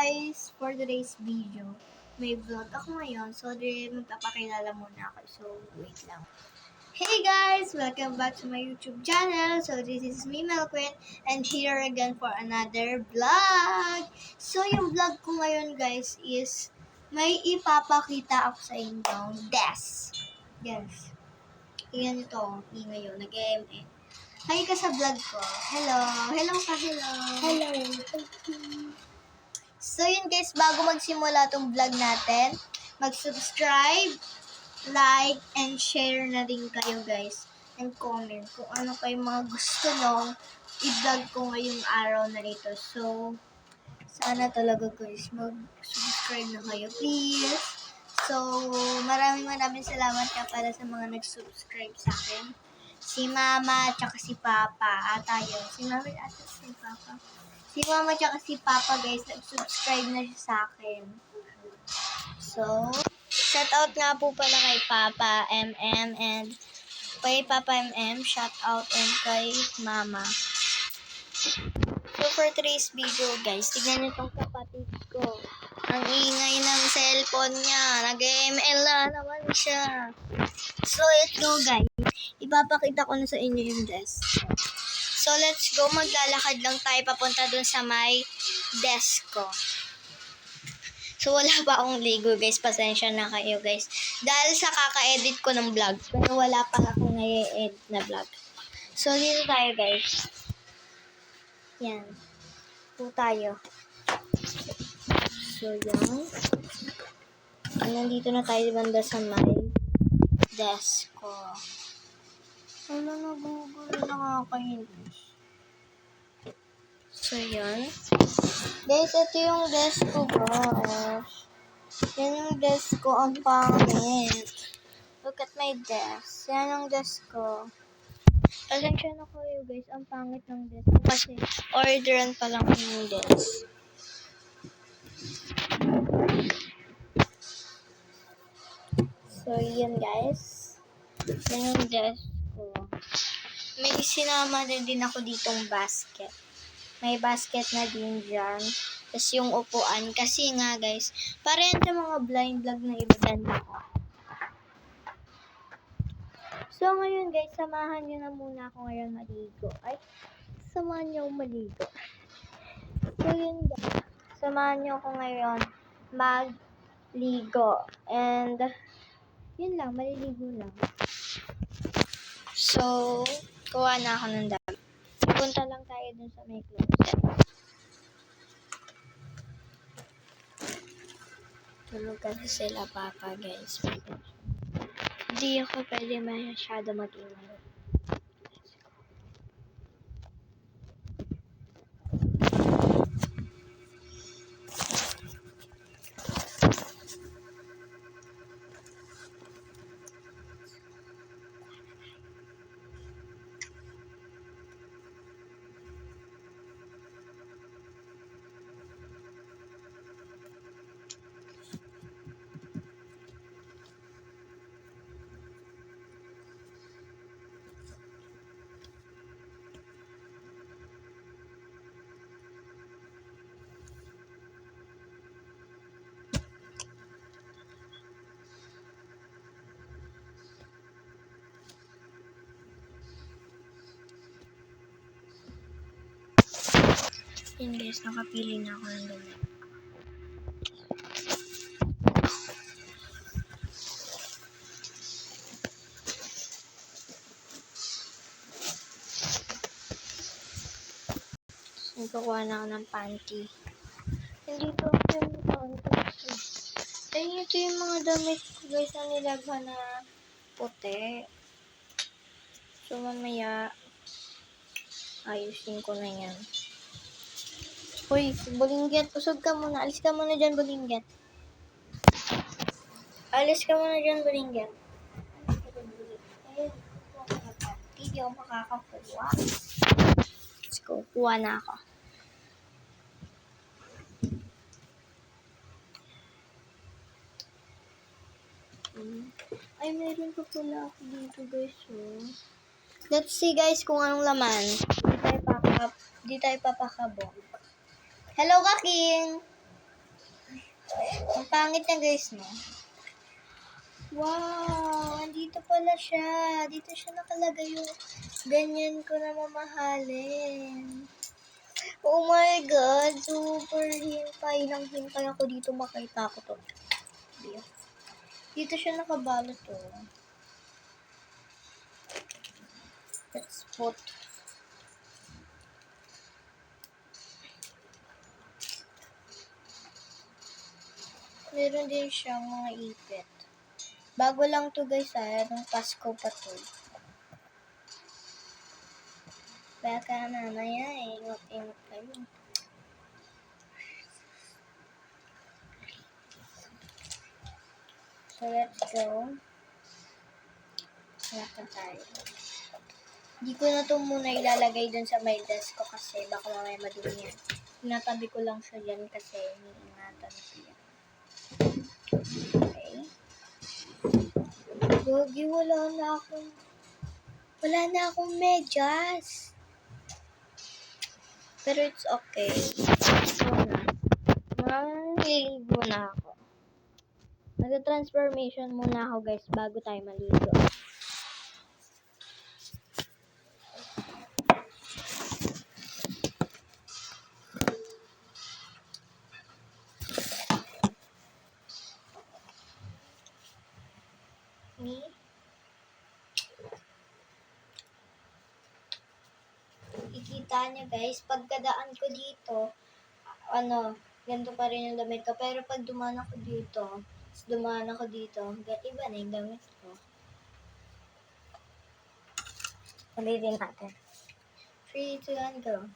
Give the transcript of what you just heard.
guys! For today's video, may vlog ako ngayon. So, magpapakilala muna ako. So, wait lang. Hey guys! Welcome back to my YouTube channel. So, this is me, Melquin. And here again for another vlog. So, yung vlog ko ngayon guys is may ipapakita ako sa inyong desk. Yes. Tingnan nyo to. Ngayon, nag-MN. Hi ka sa vlog ko. Hello. Hello ka, hello. Hello. So yun guys, bago magsimula tong vlog natin, mag-subscribe, like, and share na din kayo guys. And comment kung ano kayong mga gusto nyo i-vlog ko ngayong araw na ito. So, sana talaga guys, mag-subscribe na kayo please. So, maraming salamat ka para sa mga nag-subscribe sa akin. Si Mama, tsaka si Papa. Tayo. Si Mama, at si Papa. Si Mama, tsaka si Papa, guys, nag-subscribe na siya sa akin. So, shoutout nga po pala kay Papa MM and kay Papa MM, shoutout and kay Mama. So, for today's video, guys, tignan niyo tong kapatid ko. Ang ingay ng cellphone niya. Nag-ML na naman siya. So, ito guys. Ipapakita ko na sa inyo yung desk. So, let's go. Maglalakad lang tayo papunta dun sa my desk ko. So, wala pa akong ligo guys. Pasensya na kayo guys. Dahil sa kaka-edit ko ng vlog. Pero wala pa akong nai-edit na vlog. So, dito tayo guys. Yan. Po tayo. So, yan. Nandito na tayo banda sa my desk ko. Ano na Google nakakainis. So, yan. Guys, ito yung desk ko, guys. Yan yung desk ko. Ang pangit. Look at my desk. Yan ang desk ko. Pasensya na kayo, guys. Ang pangit ng desk ko. Kasi, orderan pa lang yung desk. So, yan, guys. Yan yung desk ko. May sinama din ako ditong basket. May basket na din dyan. Tapos yung upuan. Kasi nga guys, parang sa mga blind vlog na iba dyan ako. So ngayon guys, samahan nyo na muna ako ngayon maligo. Ay, samahan nyo maligo. So yun guys, samahan nyo ako ngayon magligo. And, yun lang, maliligo lang. So, kuha na ako ng damit. Punta lang tayo dun sa may closet. Tulog kasi sila papa guys. Hindi ako pwede masyado mag-ingay. Yan guys, nakapili na ako ng damit. Nagkukuha na ako ng panty. Hindi ko yung panty. Ayun, ito yung mga damit ko guys na nilaghan na puti. So mamaya, ayusin ko na yan. Uy, Bulinggit, usog ka muna. Alis ka muna dyan, Bulinggit. Alis ka muna dyan, Bulinggit. Hindi ako makakakuha. Let's go, kuha na ako. Ay, meron pa pala ako dito guys, oh. Let's see guys kung anong laman. Di tayo papakabog. Hello ka, King! Pangit na guys, no? Wow! Andito pala siya. Dito siya nakalagay yung ganyan ko na mamahalin. Oh my God! Super hintay ng hintay ako dito makita ko to. Dito siya nakabalot to. Let's put meron din siyang mga ipit. Bago lang to guys nung Pasko pa to. Baka mamaya ingot-ingot kayo. So let's go. Hanap na tayo. Hindi ko na to muna ilalagay dun sa my desk ko kasi baka mamaya madumi yan. Tinatabi ko lang siya dyan kasi iniingatan siya. Okay. Gogi, wala na akong medyas. Pero it's okay. So na. Maliligo na ako. Mag-transformation muna ako guys bago tayo maligo. Me? Ikita niyo guys, pagkadaan ko dito, ganito pa rin yung damit ko. Pero pag dumaan ako dito, iba na yung damit ko. Ulitin natin. 3, 2, 1, go.